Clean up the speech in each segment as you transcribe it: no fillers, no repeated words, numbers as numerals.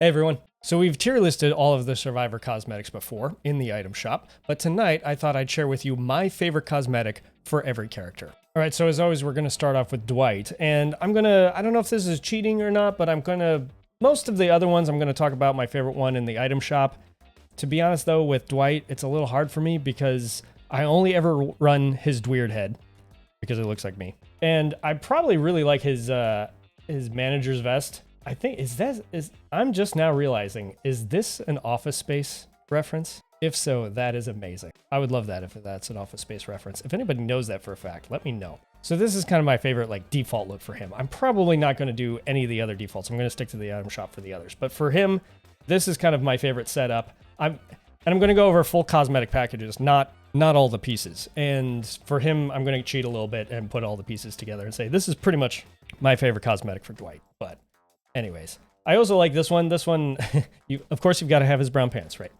Hey everyone. So we've tier listed all of the Survivor cosmetics before in the item shop, but tonight I thought I'd share with you my favorite cosmetic for every character. All right, so as always, we're gonna start off with Dwight, and I don't know if this is cheating or not, but most of the other ones, I'm gonna talk about my favorite one in the item shop. To be honest though, with Dwight, it's a little hard for me because I only ever run his Dweird head because it looks like me. And I probably really like his manager's vest. I think, I'm just now realizing, is this an Office Space reference? If so, that is amazing. I would love that if that's an Office Space reference. If anybody knows that for a fact, let me know. So this is kind of my favorite like default look for him. I'm probably not going to do any of the other defaults. I'm going to stick to the item shop for the others. But for him, this is kind of my favorite setup. I'm going to go over full cosmetic packages, not all the pieces. And for him, I'm going to cheat a little bit and put all the pieces together and say, this is pretty much my favorite cosmetic for Dwight. But anyways, I also like this one. This one, of course, you've got to have his brown pants, right?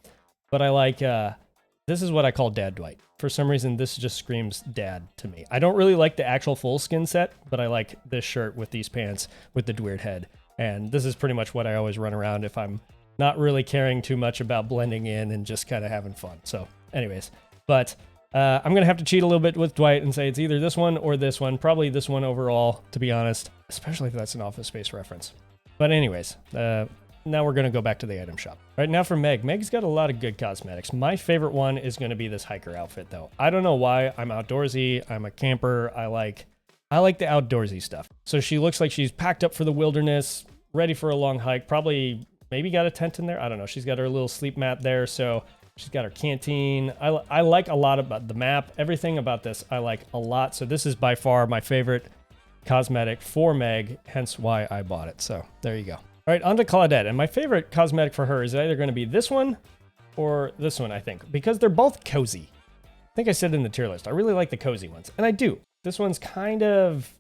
But I like, this is what I call Dad Dwight. For some reason, this just screams dad to me. I don't really like the actual full skin set, but I like this shirt with these pants with the Dweird head. And this is pretty much what I always run around if I'm not really caring too much about blending in and just kind of having fun. So anyways, but I'm going to have to cheat a little bit with Dwight and say it's either this one or this one. Probably this one overall, to be honest, especially if that's an Office Space reference. But anyways, now we're going to go back to the item shop. Right now for Meg. Meg's got a lot of good cosmetics. My favorite one is going to be this hiker outfit, though. I don't know why. I'm outdoorsy. I'm a camper. I like the outdoorsy stuff. So she looks like she's packed up for the wilderness, ready for a long hike. Probably, maybe got a tent in there. I don't know. She's got her little sleep mat there. So she's got her canteen. I like a lot about the map. Everything about this I like a lot. So this is by far my favorite cosmetic for Meg, hence why I bought it. So there you go. All right, on to Claudette. And my favorite cosmetic for her is either going to be this one or this one, I think, because they're both cozy. I think I said in the tier list, I really like the cozy ones. And I do. This one's kind of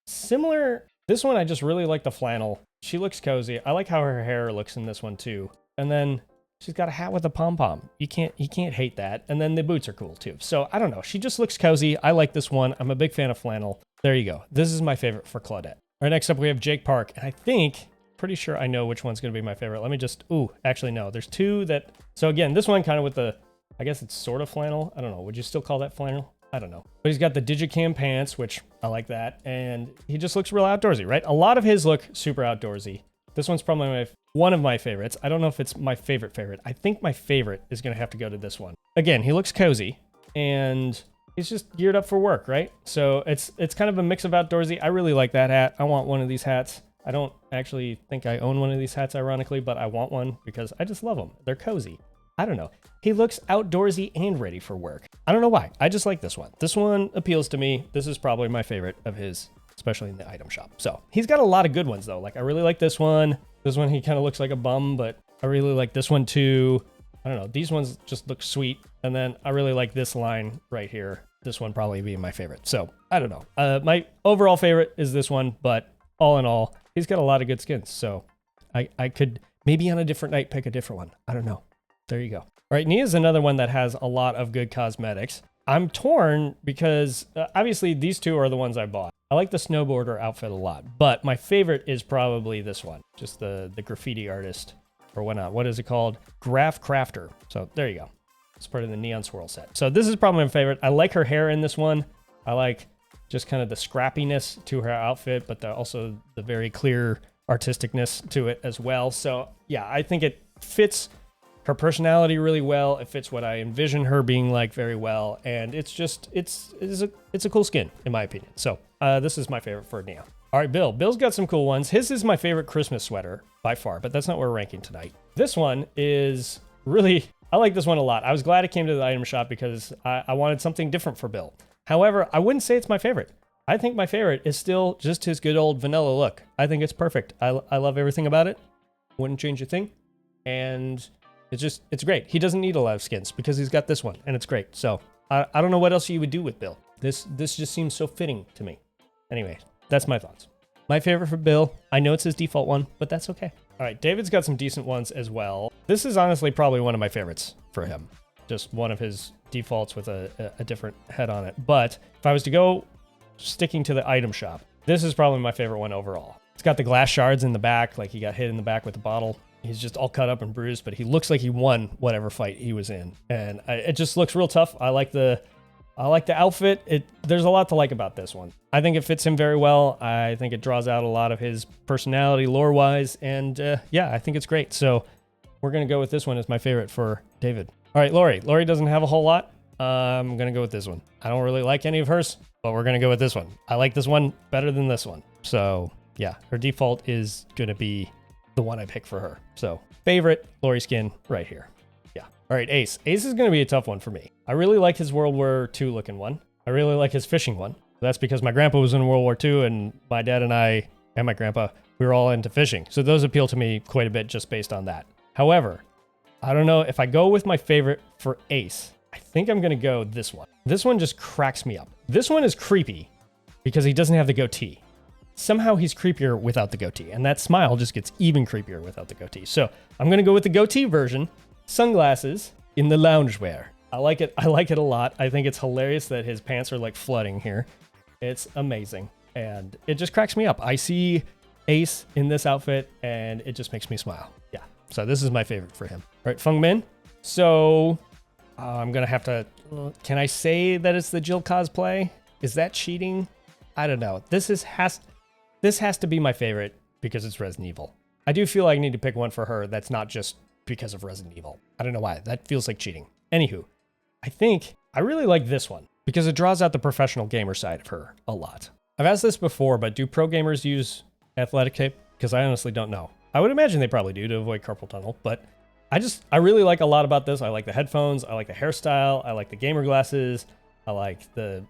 similar. This one, I just really like the flannel. She looks cozy. I like how her hair looks in this one too. And then she's got a hat with a pom-pom. You can't hate that. And then the boots are cool too. So I don't know. She just looks cozy. I like this one. I'm a big fan of flannel. There you go. This is my favorite for Claudette. All right, next up we have Jake Park. And I think, pretty sure I know which one's going to be my favorite. Let me just, actually no. There's two that, so again, this one kind of with the, I guess it's sort of flannel. I don't know. Would you still call that flannel? I don't know. But he's got the Digicam pants, which I like that. And he just looks real outdoorsy, right? A lot of his look super outdoorsy. This one's probably one of my favorites. I don't know if it's my favorite. I think my favorite is going to have to go to this one. Again, he looks cozy and he's just geared up for work, right? So it's kind of a mix of outdoorsy. I really like that hat. I want one of these hats. I don't actually think I own one of these hats, ironically, but I want one because I just love them. They're cozy. I don't know. He looks outdoorsy and ready for work. I don't know why. I just like this one. This one appeals to me. This is probably my favorite of his, especially in the item shop. So he's got a lot of good ones though. Like I really like this one. This one, he kind of looks like a bum, but I really like this one too. I don't know. These ones just look sweet. And then I really like this line right here. This one probably being my favorite. So I don't know. My overall favorite is this one, but all in all, he's got a lot of good skins. So I could maybe on a different night pick a different one. I don't know. There you go. All right. Nia's another one that has a lot of good cosmetics. I'm torn because obviously these two are the ones I bought. I like the snowboarder outfit a lot, but my favorite is probably this one. Just the graffiti artist or whatnot. What is it called? Graph Crafter. So there you go. It's part of the Neon Swirl set. So this is probably my favorite. I like her hair in this one. I like just kind of the scrappiness to her outfit, but also the very clear artisticness to it as well. So yeah, I think it fits her personality really well. It fits what I envision her being like very well. And it's just, it's a cool skin in my opinion. So this is my favorite for Nia. All right, Bill. Bill's got some cool ones. His is my favorite Christmas sweater by far, but that's not what we're ranking tonight. This one is really, I like this one a lot. I was glad it came to the item shop because I wanted something different for Bill. However, I wouldn't say it's my favorite. I think my favorite is still just his good old vanilla look. I think it's perfect. I love everything about it. Wouldn't change a thing. And it's great. He doesn't need a lot of skins because he's got this one and it's great. So I don't know what else you would do with Bill. This just seems so fitting to me. Anyway, that's my thoughts. My favorite for Bill, I know it's his default one, but that's okay. All right, David's got some decent ones as well. This is honestly probably one of my favorites for him. Just one of his defaults with a different head on it. But if I was to go sticking to the item shop, this is probably my favorite one overall. It's got the glass shards in the back, like he got hit in the back with the bottle. He's just all cut up and bruised, but he looks like he won whatever fight he was in. And it just looks real tough. I like the outfit. There's a lot to like about this one. I think it fits him very well. I think it draws out a lot of his personality lore-wise. And yeah, I think it's great. So we're going to go with this one as my favorite for David. All right, Laurie. Laurie doesn't have a whole lot. I'm going to go with this one. I don't really like any of hers, but we're going to go with this one. I like this one better than this one. So yeah, her default is going to be the one I pick for her. So favorite Laurie skin right here. Yeah. All right, Ace. Ace is going to be a tough one for me. I really like his World War II looking one. I really like his fishing one. That's because my grandpa was in World War II and my dad and I and my grandpa, we were all into fishing. So those appeal to me quite a bit just based on that. However, I don't know if I go with my favorite for Ace, I think I'm going to go this one. This one just cracks me up. This one is creepy because he doesn't have the goatee. Somehow he's creepier without the goatee, and that smile just gets even creepier without the goatee. So I'm going to go with the goatee version, sunglasses in the loungewear. I like it. I like it a lot. I think it's hilarious that his pants are like flooding here. It's amazing, and it just cracks me up. I see Ace in this outfit, and it just makes me smile. Yeah, so this is my favorite for him. All right, Feng Min. So I'm going to have to... Can I say that it's the Jill cosplay? Is that cheating? I don't know. This has to be my favorite because it's Resident Evil. I do feel like I need to pick one for her that's not just because of Resident Evil. I don't know why. That feels like cheating. Anywho, I think I really like this one because it draws out the professional gamer side of her a lot. I've asked this before, but do pro gamers use athletic tape? Because I honestly don't know. I would imagine they probably do to avoid carpal tunnel, but I really like a lot about this. I like the headphones. I like the hairstyle. I like the gamer glasses. I like the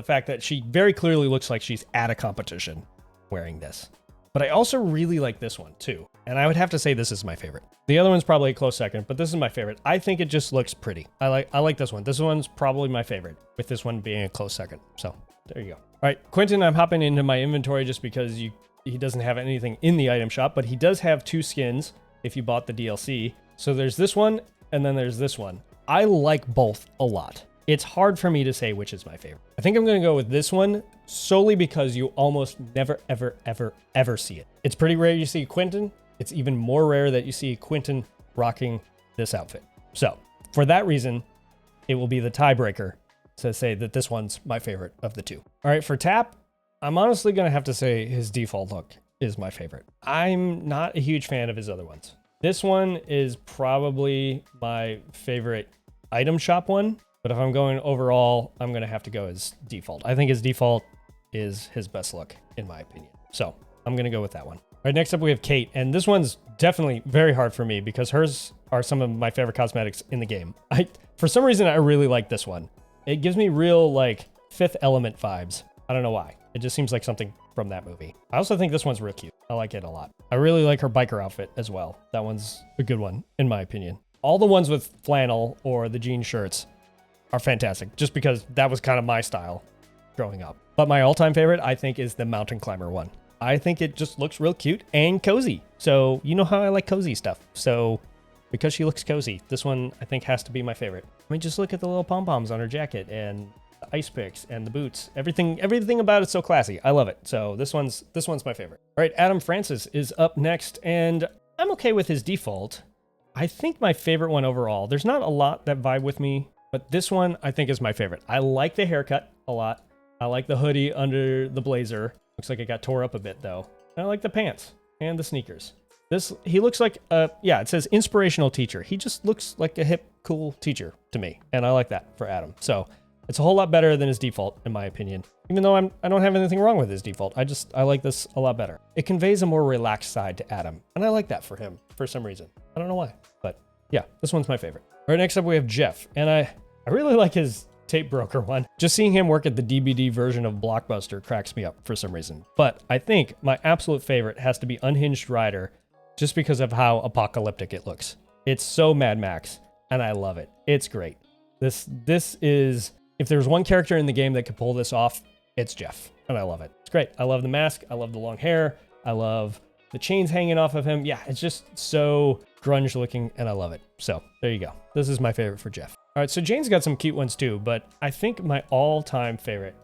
fact that she very clearly looks like she's at a competition wearing this. But I also really like this one too. And I would have to say this is my favorite. The other one's probably a close second, but this is my favorite. I think it just looks pretty. I like this one. This one's probably my favorite, with this one being a close second. So there you go. All right, Quentin, I'm hopping into my inventory just because he doesn't have anything in the item shop, but he does have 2 skins if you bought the DLC. So there's this one, and then there's this one. I like both a lot. It's hard for me to say which is my favorite. I think I'm going to go with this one solely because you almost never, ever, ever, ever see it. It's pretty rare you see Quentin. It's even more rare that you see Quentin rocking this outfit. So for that reason, it will be the tiebreaker to say that this one's my favorite of the 2. All right, for Tapp, I'm honestly going to have to say his default look is my favorite. I'm not a huge fan of his other ones. This one is probably my favorite item shop one, but if I'm going overall, I'm going to have to go as default. I think his default is his best look, in my opinion. So I'm going to go with that one. All right, next up we have Kate, and this one's definitely very hard for me because hers are some of my favorite cosmetics in the game. For some reason, I really like this one. It gives me real, like, Fifth Element vibes. I don't know why. It just seems like something from that movie. I also think this one's real cute. I like it a lot. I really like her biker outfit as well. That one's a good one, in my opinion. All the ones with flannel or the jean shirts are fantastic, just because that was kind of my style growing up. But my all-time favorite, I think, is the mountain climber one. I think it just looks real cute and cozy. So you know how I like cozy stuff. So because she looks cozy, this one I think has to be my favorite. I mean, just look at the little pom-poms on her jacket and the ice picks and the boots. Everything about it's so classy. I love it. So this one's my favorite. All right, Adam Francis is up next, and I'm okay with his default. I think my favorite one overall, there's not a lot that vibe with me, but this one I think is my favorite. I like the haircut a lot. I like the hoodie under the blazer. Looks like it got tore up a bit though. And I like the pants and the sneakers. He looks like, it says inspirational teacher. He just looks like a hip, cool teacher to me. And I like that for Adam. So it's a whole lot better than his default, in my opinion. Even though I don't have anything wrong with his default. I like this a lot better. It conveys a more relaxed side to Adam. And I like that for him for some reason. I don't know why, but yeah, this one's my favorite. All right, next up we have Jeff. And I really like his tape broker one. Just seeing him work at the DBD version of Blockbuster cracks me up for some reason. But I think my absolute favorite has to be Unhinged Rider, just because of how apocalyptic it looks. It's so Mad Max, and I love it. It's great. This is, if there's one character in the game that could pull this off, it's Jeff, and I love it. It's great. I love the mask. I love the long hair. I love the chains hanging off of him. Yeah, it's just so grunge looking, and I love it. So there you go. This is my favorite for Jeff. All right, so Jane's got some cute ones too, but I think my all-time favorite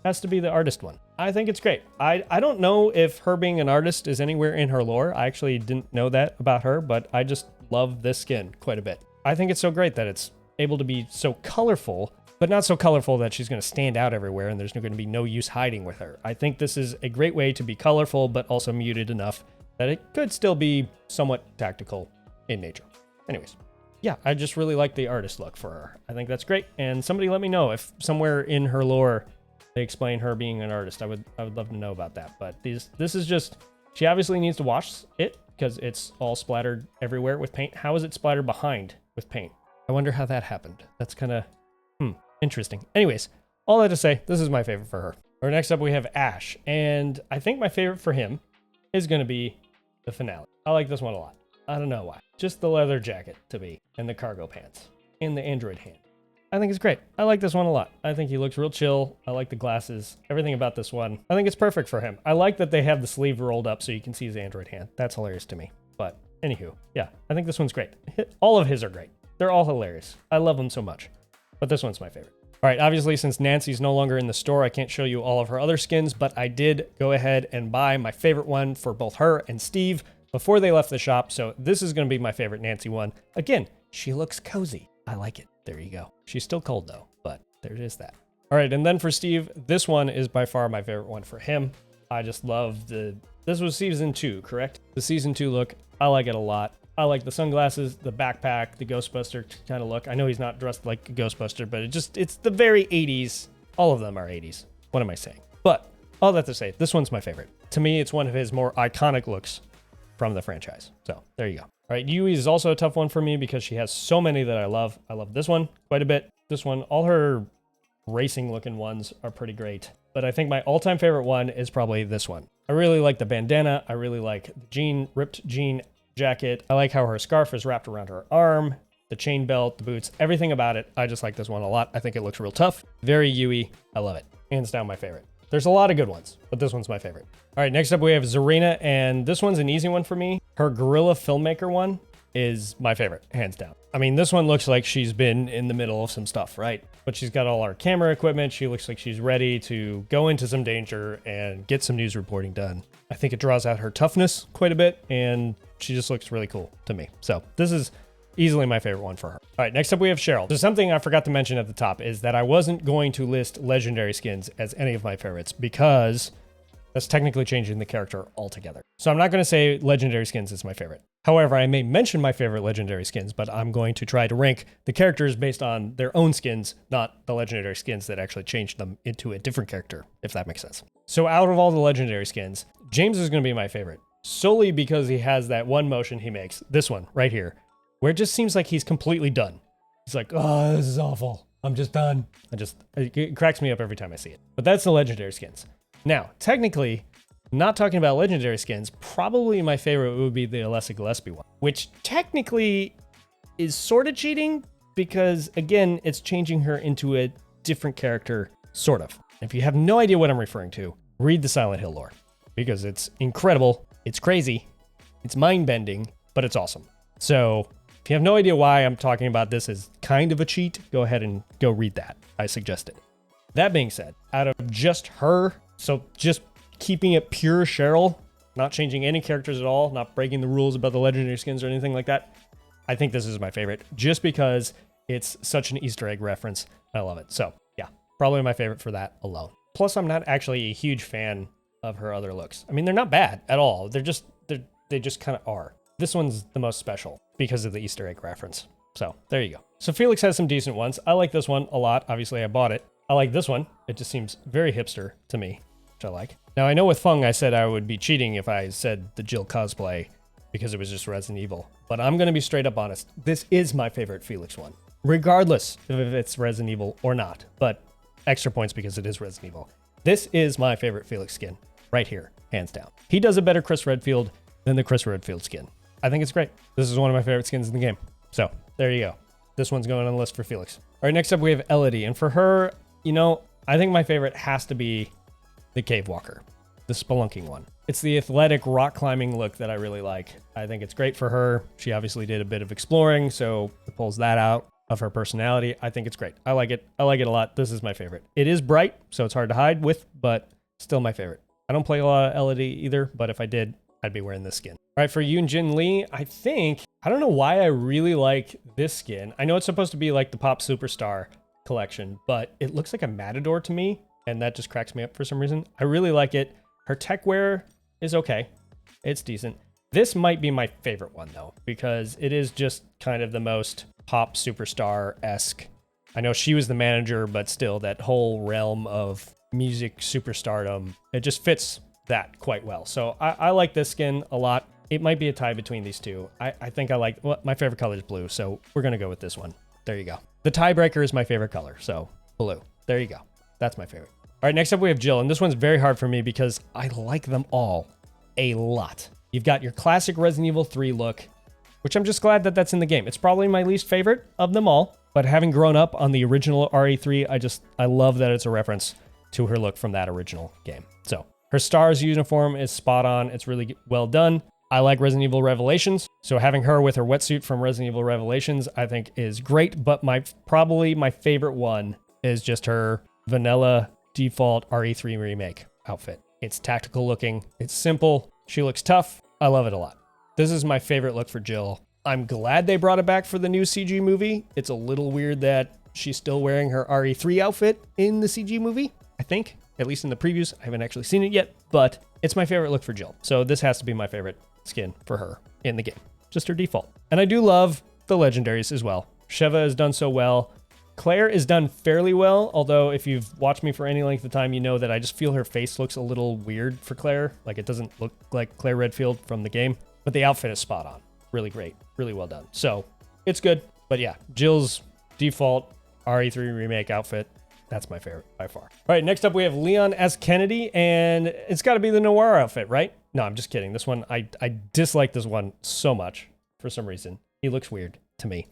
has to be the artist one. I think it's great. I don't know if her being an artist is anywhere in her lore. I actually didn't know that about her, but I just love this skin quite a bit. I think it's so great that it's able to be so colorful, but not so colorful that she's going to stand out everywhere and there's going to be no use hiding with her. I think this is a great way to be colorful, but also muted enough that it could still be somewhat tactical in nature. Anyways, yeah, I just really like the artist look for her. I think that's great. And somebody let me know if somewhere in her lore they explain her being an artist. I would love to know about that. But this is just, she obviously needs to wash it because it's all splattered everywhere with paint. How is it splattered behind with paint? I wonder how that happened. That's kind of interesting. Anyways, all that to say, this is my favorite for her. Or next up we have Ash, and I think my favorite for him is going to be the finale. I like this one a lot. I don't know why. Just the leather jacket to me, and the cargo pants, and the android hand. I think it's great. I like this one a lot. I think he looks real chill. I like the glasses. Everything about this one. I think it's perfect for him. I like that they have the sleeve rolled up so you can see his android hand. That's hilarious to me. But anywho, yeah, I think this one's great. All of his are great. They're all hilarious. I love them so much. But this one's my favorite. All right, obviously, since Nancy's no longer in the store, I can't show you all of her other skins, but I did go ahead and buy my favorite one for both her and Steve before they left the shop. So this is going to be my favorite Nancy one. Again, she looks cozy. I like it. There you go. She's still cold though, but there it is that. All right, and then for Steve, this one is by far my favorite one for him. I just love this was season 2, correct? The season 2 look, I like it a lot. I like the sunglasses, the backpack, the Ghostbuster kind of look. I know he's not dressed like a Ghostbuster, but it's the very 80s. All of them are 80s. What am I saying? But all that to say, this one's my favorite. To me, it's one of his more iconic looks from the franchise. So there you go. All right, Yui is also a tough one for me because she has so many that I love. I love this one quite a bit. This one, all her racing looking ones are pretty great. But I think my all-time favorite one is probably this one. I really like the bandana. I really like the ripped jean jacket. I like how her scarf is wrapped around her arm, the chain belt, the boots, everything about it. I just like this one a lot. I think it looks real tough. Very Yui. I love it. Hands down my favorite. There's a lot of good ones, but this one's my favorite. All right, next up we have Zarina, and this one's an easy one for me. Her Gorilla Filmmaker one is my favorite, hands down. I mean, this one looks like she's been in the middle of some stuff, right? But she's got all our camera equipment. She looks like she's ready to go into some danger and get some news reporting done. I think it draws out her toughness quite a bit, and she just looks really cool to me. So this is easily my favorite one for her. All right, next up we have Cheryl. So something I forgot to mention at the top is that I wasn't going to list legendary skins as any of my favorites because that's technically changing the character altogether. So I'm not going to say legendary skins is my favorite. However, I may mention my favorite legendary skins, but I'm going to try to rank the characters based on their own skins, not the legendary skins that actually changed them into a different character, if that makes sense. So out of all the legendary skins, James is going to be my favorite, solely because he has that one motion he makes, this one right here, where it just seems like he's completely done. He's like, oh, this is awful. I'm just done. It cracks me up every time I see it. But that's the legendary skins. Now, technically, not talking about legendary skins, probably my favorite would be the Alessia Gillespie one, which technically is sort of cheating because, again, it's changing her into a different character, sort of. If you have no idea what I'm referring to, read the Silent Hill lore because it's incredible, it's crazy, it's mind-bending, but it's awesome. So if you have no idea why I'm talking about this as kind of a cheat, go ahead and go read that. I suggest it. That being said, out of just her, so just keeping it pure Cheryl, not changing any characters at all, not breaking the rules about the legendary skins or anything like that, I think this is my favorite just because it's such an Easter egg reference. I love it. So yeah, probably my favorite for that alone. Plus, I'm not actually a huge fan of her other looks. I mean, they're not bad at all. They just kind of are. This one's the most special because of the Easter egg reference. So there you go. So Felix has some decent ones. I like this one a lot. Obviously, I bought it. I like this one. It just seems very hipster to me, which I like. Now, I know with Feng, I said I would be cheating if I said the Jill cosplay because it was just Resident Evil. But I'm going to be straight up honest. This is my favorite Felix one, regardless of if it's Resident Evil or not. But extra points because it is Resident Evil. This is my favorite Felix skin right here, hands down. He does a better Chris Redfield than the Chris Redfield skin. I think it's great. This is one of my favorite skins in the game. So there you go. This one's going on the list for Felix. All right, next up we have Elodie. And for her, you know, I think my favorite has to be the Cave Walker, the spelunking one. It's the athletic rock climbing look that I really like. I think it's great for her. She obviously did a bit of exploring, so it pulls that out of her personality. I think it's great. I like it. I like it a lot. This is my favorite. It is bright, so it's hard to hide with, but Still my favorite. I don't play a lot of Elodie either, but if I did, I'd be wearing this skin. All right, for Yoon Jin Lee, I don't know why I really like this skin. I know it's supposed to be like the Pop Superstar collection, but it looks like a Matador to me, and that just cracks me up for some reason. I really like it. Her tech wear is okay. It's decent. This might be my favorite one, though, because it is just kind of the most Pop Superstar-esque. I know she was the manager, but still, that whole realm of music superstardom, it just fits that quite well. So I like this skin a lot. It might be a tie between these two. I think I like, well, my favorite color is blue, so we're going to go with this one. There you go. The tiebreaker is my favorite color, so blue. There you go. That's my favorite. All right, next up we have Jill, and this one's very hard for me because I like them all a lot. You've got your classic Resident Evil 3 look, which I'm just glad that that's in the game. It's probably my least favorite of them all, but having grown up on the original RE3, I love that it's a reference to her look from that original game. So her STARS uniform is spot on. It's really well done. I like Resident Evil Revelations, so having her with her wetsuit from Resident Evil Revelations, I think is great, but probably my favorite one is just her vanilla default RE3 remake outfit. It's tactical looking. It's simple. She looks tough. I love it a lot. This is my favorite look for Jill. I'm glad they brought it back for the new CG movie. It's a little weird that she's still wearing her RE3 outfit in the CG movie, I think. At least in the previews. I haven't actually seen it yet, but it's my favorite look for Jill. So this has to be my favorite skin for her in the game. Just her default. And I do love the legendaries as well. Sheva has done so well. Claire is done fairly well, although if you've watched me for any length of time, you know that I just feel her face looks a little weird for Claire. Like it doesn't look like Claire Redfield from the game, but the outfit is spot on. Really great. Really well done. So it's good. But yeah, Jill's default RE3 remake outfit, that's my favorite by far. All right, next up we have Leon as Kennedy, and it's got to be the Noir outfit, right? No, I'm just kidding. This one, I dislike this one so much for some reason. He looks weird to me.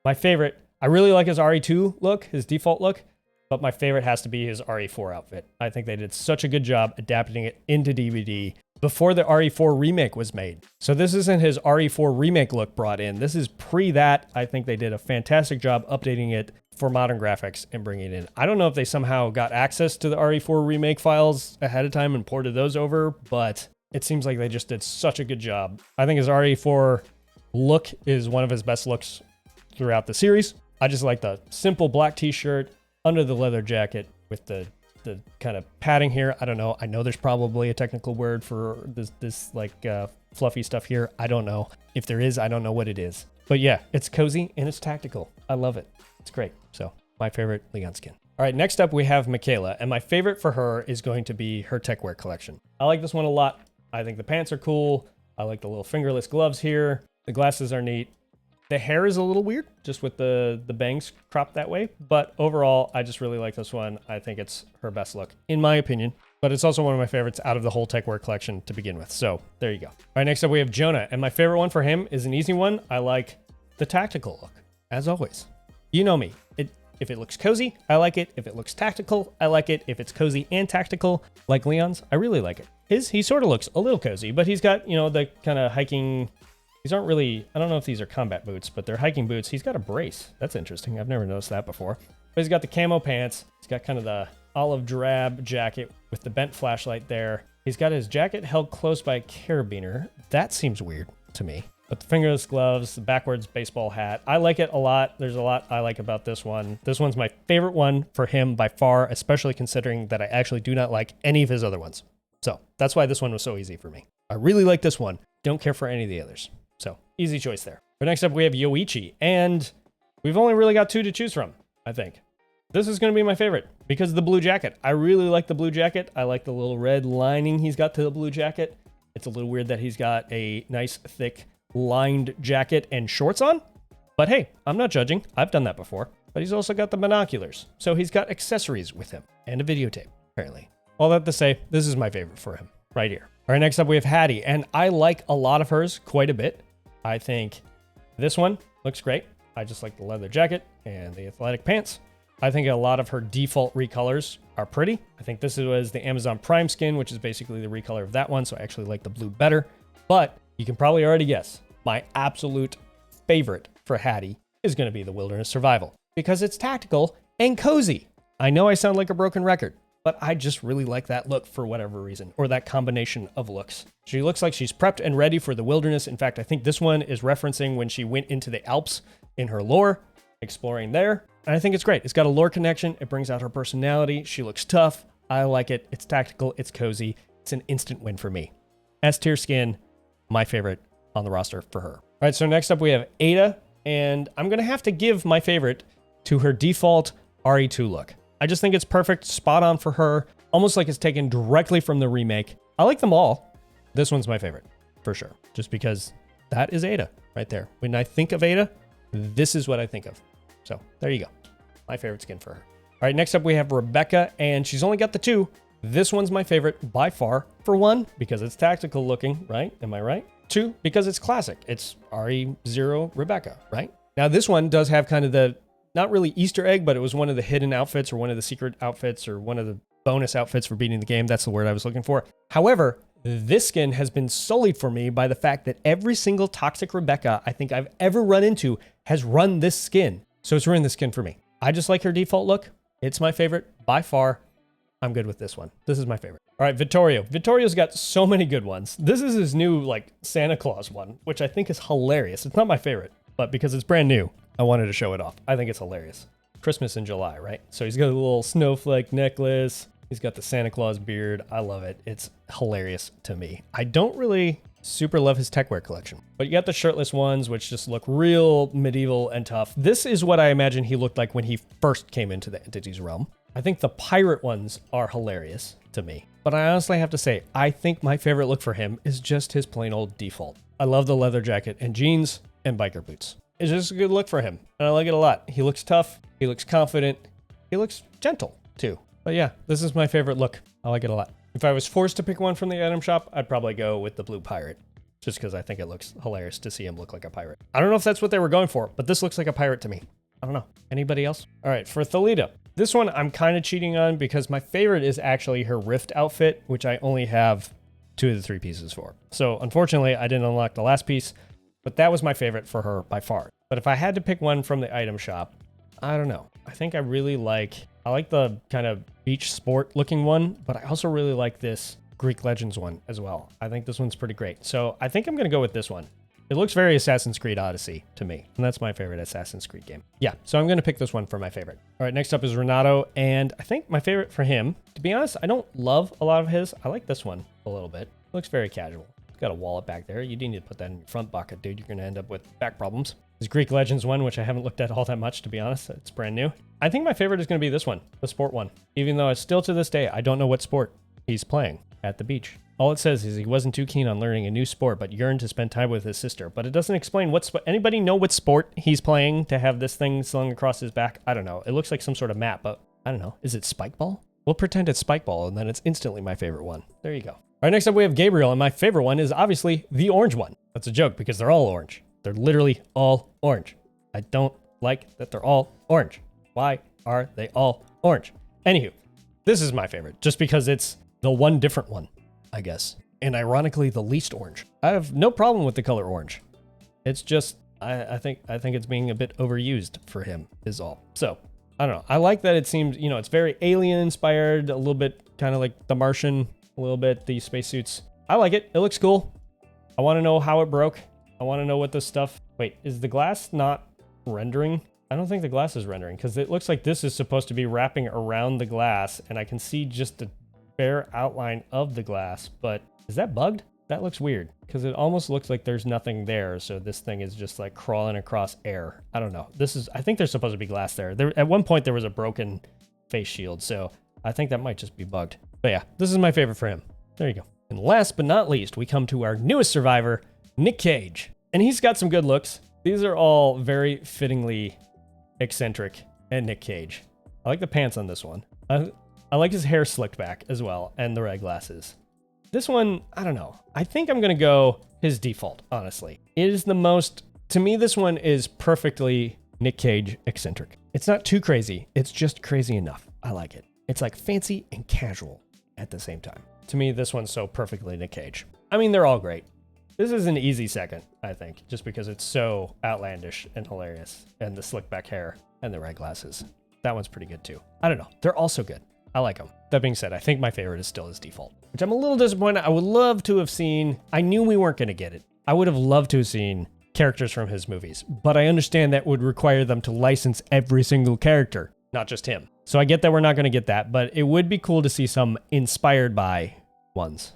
My favorite, I really like his RE2 look, his default look, but my favorite has to be his RE4 outfit. I think they did such a good job adapting it into DVD before the RE4 remake was made. So this isn't his RE4 remake look brought in. This is pre that. I think they did a fantastic job updating it for modern graphics and bringing it in. I don't know if they somehow got access to the RE4 remake files ahead of time and ported those over, but it seems like they just did such a good job. I think his RE4 look is one of his best looks throughout the series. I just like the simple black t-shirt under the leather jacket with the kind of padding here. I don't know. I know there's probably a technical word for this like fluffy stuff here. I don't know. If there is, I don't know what it is. But yeah, it's cozy and it's tactical. I love it. It's great. So my favorite Leon skin. All right, next up we have Mikaela, and my favorite for her is going to be her techwear collection. I like this one a lot. I think the pants are cool. I like the little fingerless gloves here. The glasses are neat. The hair is a little weird, just with the bangs cropped that way. But overall, I just really like this one. I think it's her best look, in my opinion. But it's also one of my favorites out of the whole techwear collection to begin with. So there you go. All right, next up we have Jonah. And my favorite one for him is an easy one. I like the tactical look, as always. You know me. If it looks cozy, I like it. If it looks tactical, I like it. If it's cozy and tactical, like Leon's, I really like it. He sort of looks a little cozy, but he's got, you know, the kind of hiking... These aren't really, I don't know if these are combat boots, but they're hiking boots. He's got a brace. That's interesting. I've never noticed that before. But he's got the camo pants. He's got kind of the olive drab jacket with the bent flashlight there. He's got his jacket held close by a carabiner. That seems weird to me. But the fingerless gloves, the backwards baseball hat. I like it a lot. There's a lot I like about this one. This one's my favorite one for him by far, especially considering that I actually do not like any of his other ones. So that's why this one was so easy for me. I really like this one. Don't care for any of the others. So easy choice there. But next up we have Yoichi, and we've only really got two to choose from, I think. This is going to be my favorite because of the blue jacket. I really like the blue jacket. I like the little red lining he's got to the blue jacket. It's a little weird that he's got a nice thick lined jacket and shorts on, but hey, I'm not judging. I've done that before. But he's also got the binoculars, so he's got accessories with him and a videotape, apparently. All that to say, this is my favorite for him right here. All right, next up we have Haddie, and I like a lot of hers quite a bit. I think this one looks great. I just like the leather jacket and the athletic pants. I think a lot of her default recolors are pretty. I think this was the Amazon Prime skin, which is basically the recolor of that one, so I actually like the blue better. But you can probably already guess, my absolute favorite for Haddie is going to be the Wilderness Survival because it's tactical and cozy. I know I sound like a broken record, but I just really like that look for whatever reason, or that combination of looks. She looks like she's prepped and ready for the wilderness. In fact, I think this one is referencing when she went into the Alps in her lore, exploring there. And I think it's great. It's got a lore connection. It brings out her personality. She looks tough. I like it. It's tactical. It's cozy. It's an instant win for me. S tier skin, my favorite on the roster for her. All right, so next up we have Ada, and I'm going to have to give my favorite to her default RE2 look. I just think it's perfect, spot on for her, almost like it's taken directly from the remake. I like them all. This one's my favorite, for sure, just because that is Ada right there. When I think of Ada, this is what I think of. So there you go. My favorite skin for her. All right, next up we have Rebecca, and she's only got the 2. This one's my favorite by far. For 1, because it's tactical looking, right? Am I right? 2, because it's classic. It's RE0 Rebecca, right? Now this one does have kind of the, not really Easter egg, but it was one of the hidden outfits or one of the secret outfits or one of the bonus outfits for beating the game. That's the word I was looking for. However, this skin has been sullied for me by the fact that every single toxic Rebecca I think I've ever run into has run this skin. So it's ruined the skin for me. I just like her default look. It's my favorite by far. I'm good with this one. This is my favorite. All right, Vittorio. Vittorio's got so many good ones. This is his new like Santa Claus one, which I think is hilarious. It's not my favorite, but because it's brand new, I wanted to show it off. I think it's hilarious. Christmas in July, right? So he's got a little snowflake necklace. He's got the Santa Claus beard. I love it. It's hilarious to me. I don't really super love his techwear collection, but you got the shirtless ones, which just look real medieval and tough. This is what I imagine he looked like when he first came into the Entities realm. I think the pirate ones are hilarious to me, but I honestly have to say, I think my favorite look for him is just his plain old default. I love the leather jacket and jeans and biker boots. It's just a good look for him, and I like it a lot. He looks tough, he looks confident, he looks gentle too. But yeah, this is my favorite look. I like it a lot. If I was forced to pick one from the item shop, I'd probably go with the blue pirate, just because I think it looks hilarious to see him look like a pirate. I don't know if that's what they were going for, but this looks like a pirate to me. I don't know. Anybody else? All right, for Thalita. This one I'm kind of cheating on because my favorite is actually her Rift outfit, which I only have 2 of the 3 pieces for. So unfortunately, I didn't unlock the last piece, but that was my favorite for her by far. But if I had to pick one from the item shop, I don't know. I think I like the kind of beach sport looking one, but I also really like this Greek Legends one as well. I think this one's pretty great. So I think I'm going to go with this one. It looks very Assassin's Creed Odyssey to me, and that's my favorite Assassin's Creed game. Yeah, so I'm going to pick this one for my favorite. All right, next up is Renato, and I think my favorite for him, to be honest, I don't love a lot of his. I like this one a little bit. It looks very casual. It's got a wallet back there. You need to put that in your front pocket, dude. You're going to end up with back problems. This Greek Legends one, which I haven't looked at all that much, to be honest. It's brand new. I think my favorite is going to be this one, the sport one, even though it's still to this day, I don't know what sport he's playing at the beach. All it says is he wasn't too keen on learning a new sport, but yearned to spend time with his sister. But it doesn't explain what sport. Anybody know what sport he's playing to have this thing slung across his back? I don't know. It looks like some sort of map, but I don't know. Is it spike ball? We'll pretend it's spike ball, and then it's instantly my favorite one. There you go. All right, next up we have Gabriel, and my favorite one is obviously the orange one. That's a joke because they're all orange. They're literally all orange. I don't like that they're all orange. Why are they all orange? Anywho, this is my favorite just because it's the one different one, I guess. And ironically, the least orange. I have no problem with the color orange. It's just, I think it's being a bit overused for him is all. So, I don't know. I like that it seems, it's very alien inspired, a little bit kind of like The Martian, a little bit, the spacesuits. I like it. It looks cool. I want to know how it broke. I want to know what this stuff... Wait, is the glass not rendering? I don't think the glass is rendering because it looks like this is supposed to be wrapping around the glass and I can see just the bare outline of the glass, but is that bugged? That looks weird because it almost looks like there's nothing there. So this thing is just like crawling across air. I don't know. I think there's supposed to be glass there. At one point there was a broken face shield. So I think that might just be bugged. But yeah, this is my favorite for him. There you go. And last but not least, we come to our newest survivor, Nic Cage. And he's got some good looks. These are all very fittingly eccentric and Nic Cage. I like the pants on this one. I like his hair slicked back as well and the red glasses. This one, I don't know. I think I'm going to go his default, honestly. It is the most, to me, this one is perfectly Nic Cage eccentric. It's not too crazy. It's just crazy enough. I like it. It's like fancy and casual at the same time. To me, this one's so perfectly Nic Cage. I mean, they're all great. This is an easy second, I think, just because it's so outlandish and hilarious. And the slick back hair and the red glasses. That one's pretty good too. I don't know. They're all so good. I like him. That being said, I think my favorite is still his default, which I'm a little disappointed. I would love to have seen, I knew we weren't going to get it. I would have loved to have seen characters from his movies, but I understand that would require them to license every single character, not just him. So I get that we're not going to get that, but it would be cool to see some inspired by ones,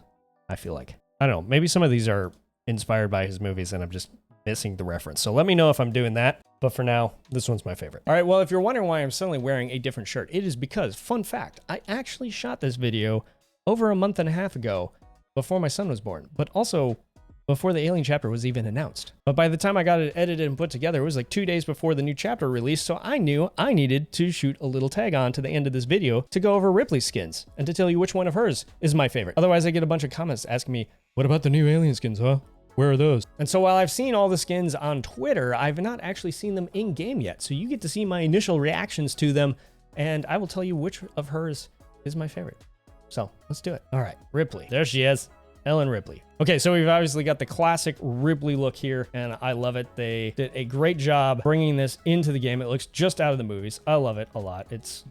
I feel like. I don't know, maybe some of these are inspired by his movies and I'm just missing the reference. So let me know if I'm doing that. But for now, this one's my favorite. All right, well, if you're wondering why I'm suddenly wearing a different shirt, it is because, fun fact, I actually shot this video over a month and a half ago before my son was born, but also before the Alien chapter was even announced. But by the time I got it edited and put together, it was like 2 days before the new chapter released, so I knew I needed to shoot a little tag on to the end of this video to go over Ripley's skins and to tell you which one of hers is my favorite. Otherwise, I get a bunch of comments asking me, what about the new Alien skins, huh? Where are those? And so while I've seen all the skins on Twitter, I've not actually seen them in game yet. So you get to see my initial reactions to them, and I will tell you which of hers is my favorite. So let's do it. All right, Ripley. There she is. Ellen Ripley. Okay, so we've obviously got the classic Ripley look here, and I love it. They did a great job bringing this into the game. It looks just out of the movies. I love it a lot. It's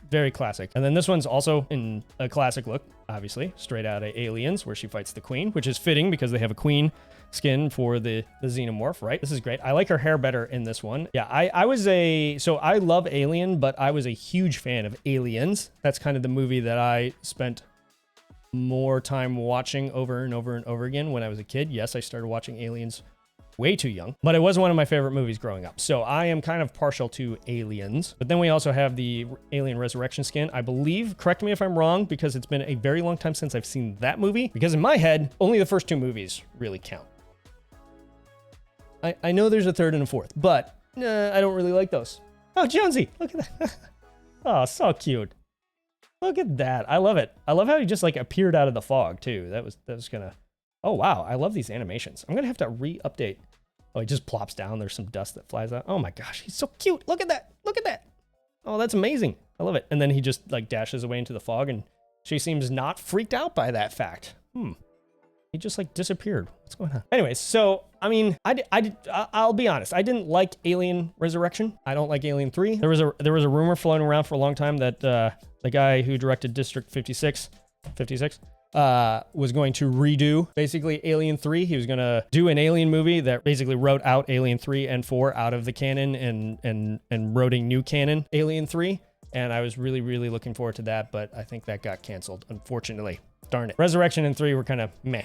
very classic. And then this one's also in a classic look, obviously, straight out of Aliens, where she fights the Queen, which is fitting because they have a Queen skin for the xenomorph, right? This is great. I like her hair better in this one. Yeah, so I love Alien, but I was a huge fan of Aliens. That's kind of the movie that I spent more time watching over and over and over again when I was a kid. Yes, I started watching Aliens way too young, but it was one of my favorite movies growing up. So I am kind of partial to Aliens. But then we also have the Alien Resurrection skin. I believe, correct me if I'm wrong, because it's been a very long time since I've seen that movie, because in my head, only the first two movies really count. I know there's a third and a fourth, but I don't really like those. Oh, Jonesy, look at that. Oh, so cute. Look at that. I love it. I love how he just like appeared out of the fog too. That was gonna, oh wow. I love these animations. I'm gonna have to re-update. Oh, he just plops down. There's some dust that flies out. Oh my gosh, he's so cute. Look at that. Look at that. Oh, that's amazing. I love it. And then he just like dashes away into the fog and she seems not freaked out by that fact. He just like disappeared. What's going on? Anyways, so, I mean, I'll be honest. I didn't like Alien Resurrection. I don't like Alien 3. There was a rumor floating around for a long time that the guy who directed District 56 was going to redo basically Alien 3. He was going to do an Alien movie that basically wrote out Alien 3 and 4 out of the canon and wrote a new canon, Alien 3. And I was really, really looking forward to that, but I think that got canceled, unfortunately. Darn it. Resurrection and 3 were kind of meh.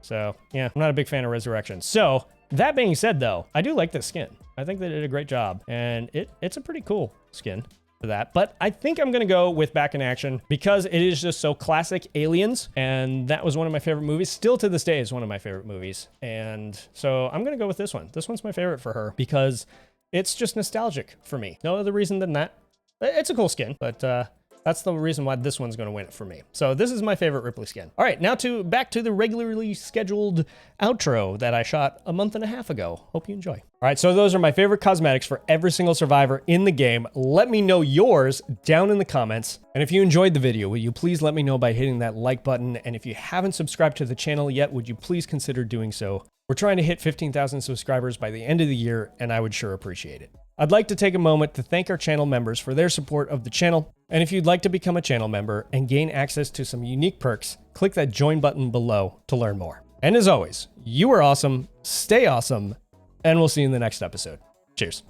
So, yeah, I'm not a big fan of Resurrection. So, that being said, though, I do like this skin. I think they did a great job, and it's a pretty cool skin for that. But I think I'm going to go with Back in Action because it is just so classic Aliens, and that was one of my favorite movies. Still to this day is one of my favorite movies. And so I'm going to go with this one. This one's my favorite for her because it's just nostalgic for me. No other reason than that. It's a cool skin, but that's the reason why this one's going to win it for me. So this is my favorite Ripley skin. All right, now back to the regularly scheduled outro that I shot a month and a half ago. Hope you enjoy. All right, so those are my favorite cosmetics for every single survivor in the game. Let me know yours down in the comments. And if you enjoyed the video, will you please let me know by hitting that like button? And if you haven't subscribed to the channel yet, would you please consider doing so? We're trying to hit 15,000 subscribers by the end of the year, and I would sure appreciate it. I'd like to take a moment to thank our channel members for their support of the channel. And if you'd like to become a channel member and gain access to some unique perks, click that join button below to learn more. And as always, you are awesome, stay awesome, and we'll see you in the next episode. Cheers.